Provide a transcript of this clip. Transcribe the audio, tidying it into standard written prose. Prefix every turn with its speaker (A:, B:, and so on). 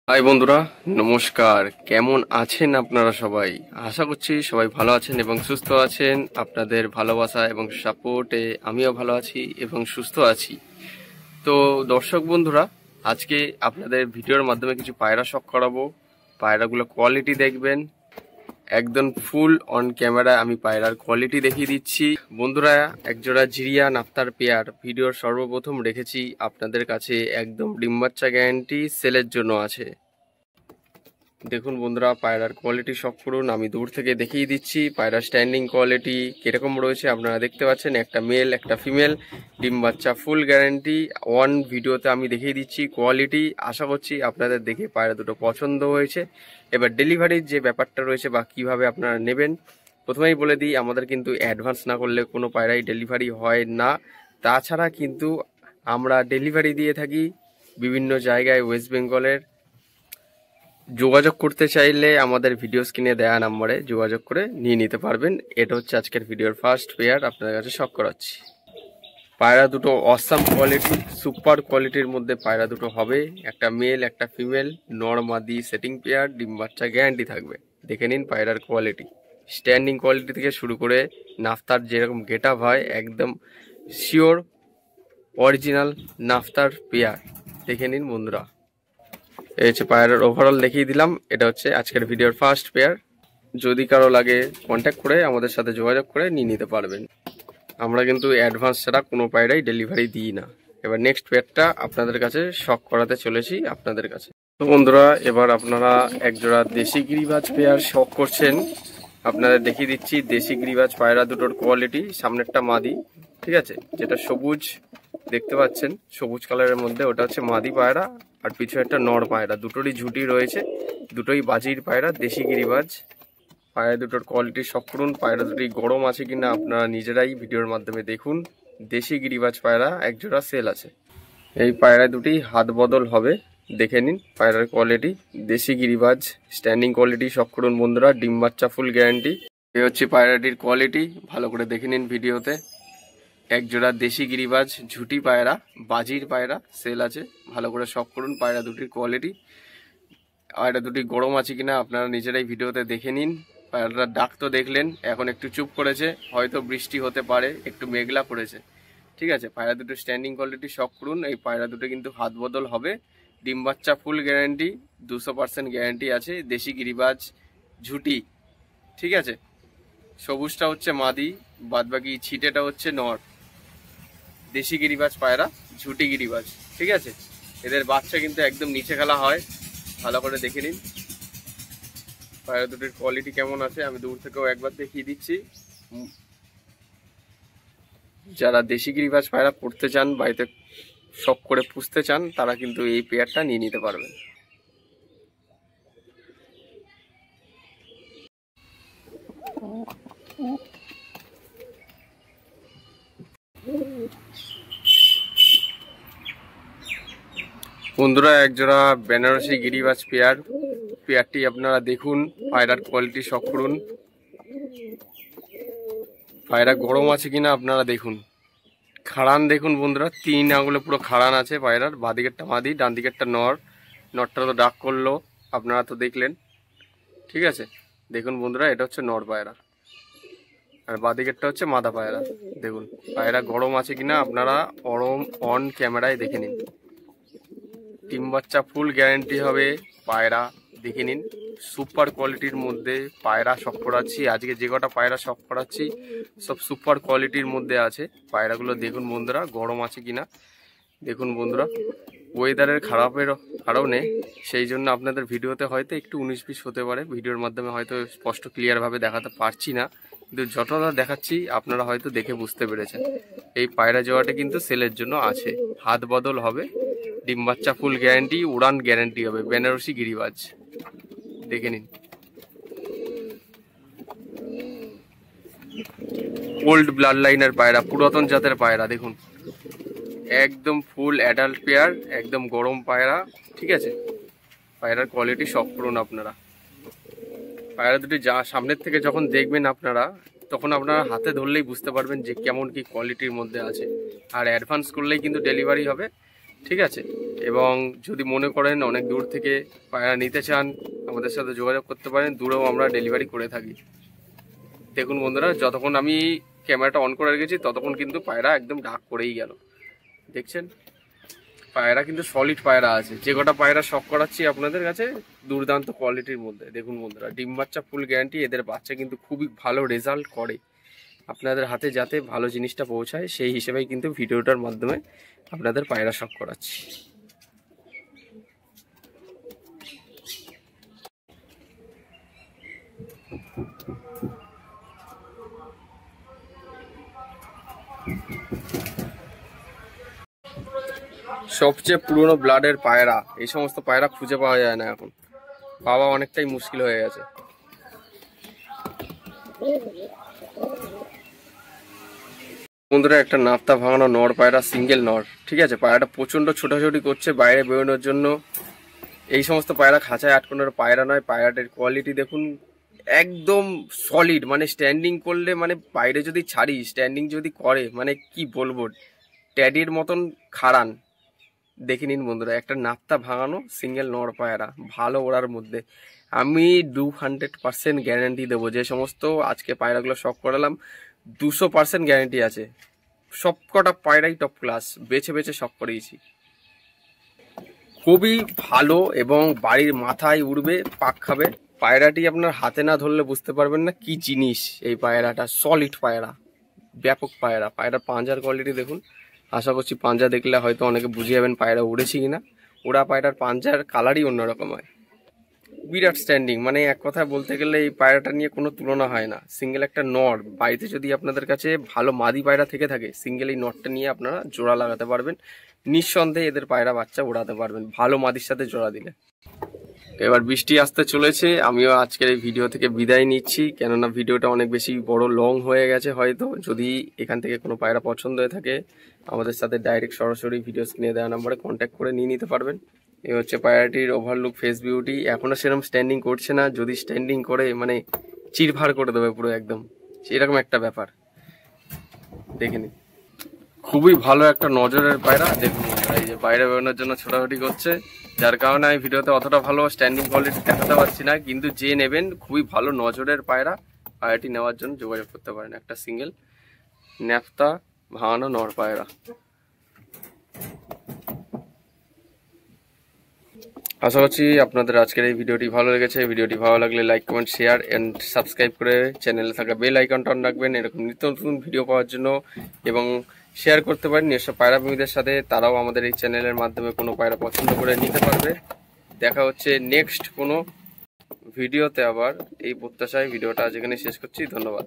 A: High বন্ধুরা, নমস্কার। কেমন আছেন আপনারা সবাই? আশা করছি সবাই ভালো আছেন এবং সুস্থ আছেন। আপনাদের ভালোবাসা এবং সাপোর্টে আমিও ভালো আছি এবং সুস্থ আছি। তো দর্শক বন্ধুরা, আজকে আপনাদের ভিডিওর মাধ্যমে কিছু পায়রা শখ করাবো। পায়রাগুলো কোয়ালিটি দেখবেন, একদম ফুল অন ক্যামেরা আমি পায়রার কোয়ালিটি দেখিয়ে দিচ্ছি। বন্ধুরা, একজোড়া জিরিয়া নাফতার পেয়ার ভিডিওর সর্বপ্রথম রেখেছি আপনাদের কাছে, একদম ডিম বাচ্চা গ্যারান্টি, সেলের জন্য আছে। দেখুন বন্ধুরা, পায়রার কোয়ালিটি শখ করুন, আমি দূর থেকে দেখিয়ে দিচ্ছি। পায়রার স্ট্যান্ডিং কোয়ালিটি কিরকম রয়েছে আপনারা দেখতে পাচ্ছেন। একটা মেল একটা ফিমেল, ডিম বাচ্চা ফুল গ্যারান্টি। ওয়ান ভিডিওতে আমি দেখিয়ে দিচ্ছি কোয়ালিটি। আশা করছি আপনাদের দেখে পায়রা দুটো পছন্দ হয়েছে। এবার ডেলিভারির যে ব্যাপারটা রয়েছে বা কিভাবে আপনারা নেবেন, প্রথমেই বলে দিই, আমাদের কিন্তু অ্যাডভান্স না করলে কোনো পায়রাই ডেলিভারি হয় না। তাছাড়া কিন্তু আমরা ডেলিভারি দিয়ে থাকি বিভিন্ন জায়গায় ওয়েস্ট বেঙ্গলের। যোগাযোগ করতে চাইলে আমাদের ভিডিও স্ক্রিনে দেওয়া নম্বরে যোগাযোগ করে নিয়ে নিতে পারবেন। এটা হচ্ছে আজকের ভিডিওর ফার্স্ট পেয়ার, আপনাদের কাছে শখ করাচ্ছি। পায়রা দুটো অসাম কোয়ালিটি, সুপার কোয়ালিটির মধ্যে পায়রা দুটো হবে। একটা মেল একটা ফিমেল, নর মাদি সেটিং পেয়ার, ডিম বাচ্চা গ্যারান্টি থাকবে। দেখে নিন পায়রার কোয়ালিটি, স্ট্যান্ডিং কোয়ালিটি থেকে শুরু করে নাফতার যেরকম গেট আপ হয়, একদম শিওর অরিজিনাল নাফতার পেয়ার। দেখে নিন বন্ধুরা, এই হচ্ছে পায়রার ওভারঅল দেখিয়ে দিলাম। এটা হচ্ছে আজকের ভিডিওর ফার্স্ট পেয়ার। যদি কারো লাগে কন্ট্যাক্ট করে আমাদের সাথে যোগাযোগ করে নিয়ে নিতে পারবেন। আমরা কিন্তু অ্যাডভান্স ছাড়া কোনো পায়রাই ডেলিভারি দিই না। এবার নেক্সট পেয়ারটা আপনাদের কাছে শখ করাতে চলেছি আপনাদের কাছে। তো বন্ধুরা, এবার আপনারা একজোড়া দেশি গিরিবাজ পেয়ার শখ করছেন, আপনাদের দেখিয়ে দিচ্ছি দেশি গিরিবাজ পায়রা দুটোর কোয়ালিটি। সামনেরটা মাদি, ঠিক আছে, যেটা সবুজ দেখতে পাচ্ছেন, সবুজ কালারের মধ্যে, ওটা হচ্ছে মাদি পায়রা। আর পিছনে একটা নর পায়রা, দুটোরই ঝুটি রয়েছে, দুটোই বাজির পায়রা, দেশি গিরিবাজ। পায়রা দুটোর কোয়ালিটি শখ করুন। পায়রা দুটোই গরম আছে কিনা আপনারা নিজেরাই ভিডিওর মাধ্যমে দেখুন। দেশি গিরিবাজ পায়রা একজোড়া সেল আছে। এই পায়রা দুটি হাত বদল হবে, দেখে নিন পায়রার কোয়ালিটি। দেশি গিরিবাজ স্ট্যান্ডিং কোয়ালিটি শখ করুন বন্ধুরা, ডিম বাচ্চা ফুল গ্যারান্টি। এই হচ্ছে পায়রাটির কোয়ালিটি, ভালো করে দেখে নিন ভিডিওতে। একজোড়া দেশি গিরিবাজ ঝুটি পায়রা, বাজির পায়রা সেল আছে, ভালো করে শখ করুন পায়রা দুটির কোয়ালিটি। পায়রা দুটি গরম আছে কিনা আপনারা নিজেরাই ভিডিওতে দেখে নিন। পায়রাটার ডাক তো দেখলেন, এখন একটু চুপ করেছে, হয়তো বৃষ্টি হতে পারে, একটু মেঘলা করেছে, ঠিক আছে। পায়রা দুটো স্ট্যান্ডিং কোয়ালিটি শখ করুন। এই পায়রা দুটো কিন্তু হাত বদল হবে, ডিম বাচ্চা ফুল গ্যারান্টি, 200% গ্যারান্টি আছে। দেশি গিরিবাজ ঝুটি, ঠিক আছে। সবুজটা হচ্ছে মাদি, বাদবাকি ছিটেটা হচ্ছে নর। দেশি গিরিবাজ পায়রা, ঝুটি গিরিবাজ, ঠিক আছে। এদের বাচ্চা কিন্তু একদম নিচে খেলা হয়, ভালো করে দেখে নিন পায়রা দুটির কোয়ালিটি কেমন আছে। আমি দূর থেকেও একবার দেখিয়ে দিচ্ছি। যারা দেশি গিরিবাজ পায়রা পড়তে চান, বাড়িতে শখ করে পুষতে চান, তারা কিন্তু এই পেয়ারটা নিয়ে নিতে পারবেন। বন্ধুরা, একজোড়া বেনারসি গিরিবাজ পেয়ার, পেয়ারটি আপনারা দেখুন, পায়রার কোয়ালিটি শখ করুন। পায়রা গরম আছে কিনা আপনারা দেখুন। খাড়ান দেখুন বন্ধুরা, 3 আঙুলে পুরো খাড়ান আছে পায়রার। বাঁদিকেরটা মাদি, ডান দিকেরটা নর। নরটা তো ডাক করলো, আপনারা তো দেখলেন, ঠিক আছে। দেখুন বন্ধুরা, এটা হচ্ছে নর পায়রা, আর বাঁদিকেরটা হচ্ছে মাদা পায়রা। দেখুন পায়রা গরম আছে কিনা আপনারা অন ক্যামেরায় দেখে নিন। ডিম বাচ্চা ফুল গ্যারান্টি হবে পায়রা, দেখে নিন। সুপার কোয়ালিটির মধ্যে পায়রা শখ করাচ্ছি আজকে। যে কটা পায়রা শখ করাচ্ছি সব সুপার কোয়ালিটির মধ্যে আছে। পায়রাগুলো দেখুন বন্ধুরা, গরম আছে কিনা দেখুন বন্ধুরা। ওয়েদারের খারাপের কারণে সেই জন্য আপনাদের ভিডিওতে হয়তো একটু 19-20 হতে পারে, ভিডিওর মাধ্যমে হয়তো স্পষ্ট ক্লিয়ারভাবে দেখাতে পারছি না, কিন্তু যতটা দেখাচ্ছি আপনারা হয়তো দেখে বুঝতে পেরেছেন। এই পায়রা জোড়াটা কিন্তু সেলের জন্য আছে, হাত বদল হবে, ডিম বাচ্চা ফুল গ্যারান্টি, উড়ান গ্যারান্টি হবে, বেনারসি গিরিবাজ। দেখে নিন ওল্ড ব্লাড লাইনের পায়রা, পুরাতন জাতের পায়রা। দেখুন একদম ফুল অ্যাডাল্ট পেয়ার, একদম গরম পায়রা, ঠিক আছে। পায়রার কোয়ালিটি শখ করুন আপনারা। পায়রা দুটি যা সামনের থেকে যখন দেখবেন আপনারা, তখন আপনারা হাতে ধরলেই বুঝতে পারবেন যে কেমন কি কোয়ালিটির মধ্যে আছে। আর অ্যাডভান্স করলেই কিন্তু ডেলিভারি হবে, ঠিক আছে। এবং যদি মনে করেন অনেক দূর থেকে পায়রা নিতে চান, আমাদের সাথে যোগাযোগ করতে পারেন, দূরেও আমরা ডেলিভারি করে থাকি। দেখুন বন্ধুরা, যতক্ষণ আমি ক্যামেরাটা অন করে রেখেছি ততক্ষণ কিন্তু পায়রা একদম ডাক করেই গেল। দেখছেন পায়রা কিন্তু সলিড পায়রা আছে, যে কটা পায়রা শখ করাচ্ছি আপনাদের কাছে দুর্দান্ত কোয়ালিটির মধ্যে। দেখুন বন্ধুরা, ডিম বাচ্চা ফুল গ্যারান্টি, এদের বাচ্চা কিন্তু খুবই ভালো রেজাল্ট করে। আপনাদের হাতে যাতে ভালো জিনিসটা পৌঁছায় সেই হিসেবেই কিন্তু ভিডিওটার মাধ্যমে আপনাদের পায়রা শখ করাচ্ছি। সবচেয়ে পুরনো ব্লাডের পায়রা, এই সমস্ত পায়রা খুঁজে পাওয়া যায় না এখন, পাওয়া অনেকটাই মুশকিল হয়ে গেছে। বন্ধুরা, একটা নাপ্তা ভাঙানো নর পায়রা, সিঙ্গেল নর, ঠিক আছে। পায়রাটা প্রচন্ড ছোটাছুটি করছে বাইরে বেরোনোর জন্য। এই সমস্ত পায়রা খাঁচায় আটকানোর পায়রা নয়। পায়রাটার কোয়ালিটি দেখুন, একদম সলিড, মানে স্ট্যান্ডিং করলে, মানে বাইরে যদি ছাড়ি স্ট্যান্ডিং যদি করে, মানে কি বলবো, ট্যাডির মতন খাড়ান। দেখে নিন বন্ধুরা, একটা নাপ্তা ভাঙানো সিঙ্গেল নর পায়রা, ভালো ওড়ার মধ্যে। আমি 200% গ্যারান্টি দেবো, যে সমস্ত আজকে পায়রাগুলো শখ করালাম 200% গ্যারান্টি আছে। সব কটা পায়রাই টপ ক্লাস, বেছে বেছে শখ করিয়েছি। খুবই ভালো এবং বাড়ির মাথায় উড়বে, পাক খাবে। পায়রাটি আপনার হাতে না ধরলে বুঝতে পারবেন না কি জিনিস এই পায়রাটা। সলিড পায়রা, ব্যাপক পায়রা। পায়রার পাঞ্জার কোয়ালিটি দেখুন। আশা করছি পাঞ্জা দেখলে হয়তো অনেকে বুঝে যাবেন পায়রা উড়েছি কিনা। ওরা পায়রার পাঞ্জার কালারই অন্যরকম হয়। বিরাট স্ট্যান্ডিং, মানে এক কথা বলতে গেলে এই পায়রাটা নিয়ে কোনো তুলনা হয় না। সিঙ্গেল একটা নর, বাড়িতে যদি আপনাদের কাছে ভালো মাদি পায়রা থেকে থাকে, সিঙ্গেল এই নটটা নিয়ে আপনারা জোড়া লাগাতে পারবেন। নিঃসন্দেহে এদের পায়রা বাচ্চা ওড়াতে পারবেন ভালো মাদির সাথে জোড়া দিলে। এবার বৃষ্টি আসতে চলেছে, আমিও আজকের এই ভিডিও থেকে বিদায় নিচ্ছি, কেননা ভিডিওটা অনেক বেশি বড় লং হয়ে গেছে হয়তো। যদি এখান থেকে কোনো পায়রা পছন্দ হয়ে থাকে, আমাদের সাথে ডাইরেক্ট সরাসরি ভিডিও স্ক্রিনে দেওয়া নাম্বারে কন্ট্যাক্ট করে নিয়ে নিতে পারবেন। এই হচ্ছে পায়রাটির ওভারলুক ফেস বিউটি। এখনো সেরকম স্ট্যান্ডিং করছে না, যদি স্ট্যান্ডিং করে মানে চিরভার করে দেবে পুরো একদম, সেরকম একটা ব্যাপার। দেখে নিন, খুবই ভালো একটা নজরের পায়রা। দেখুন এই যে বাইরে বেরোনোর জন্য ছোটাছুটি করছে, যার কারণে আমি ভিডিওতে অতটা ভালো স্ট্যান্ডিং কোয়ালিটি দেখাতে পারছি না। কিন্তু যে নেবেন, খুবই ভালো নজরের পায়রা, পায়রাটি নেওয়ার জন্য যোগাযোগ করতে পারেন। একটা সিঙ্গেল ন্যাপতা ভাঙানো নর পায়রা। আশা করছি আপনাদের আজকের এই ভিডিওটি ভালো লেগেছে। ভিডিওটি ভালো লাগলে like, comment, share and subscribe করে চ্যানেলে থাকা বেল আইকনটা অন রাখবেন এরকম নিত্য নতুন ভিডিও পাওয়ার জন্য। এবং শেয়ার করতে পারেন নিজস্ব পায়রা প্রেমীদের সাথে, তারাও আমাদের এই চ্যানেলের মাধ্যমে কোনো পায়রা পছন্দ করে নিতে পারবে। দেখা হচ্ছে নেক্সট কোনো ভিডিওতে আবার, এই প্রত্যাশায় ভিডিওটা আজ এখানে শেষ করছি। ধন্যবাদ।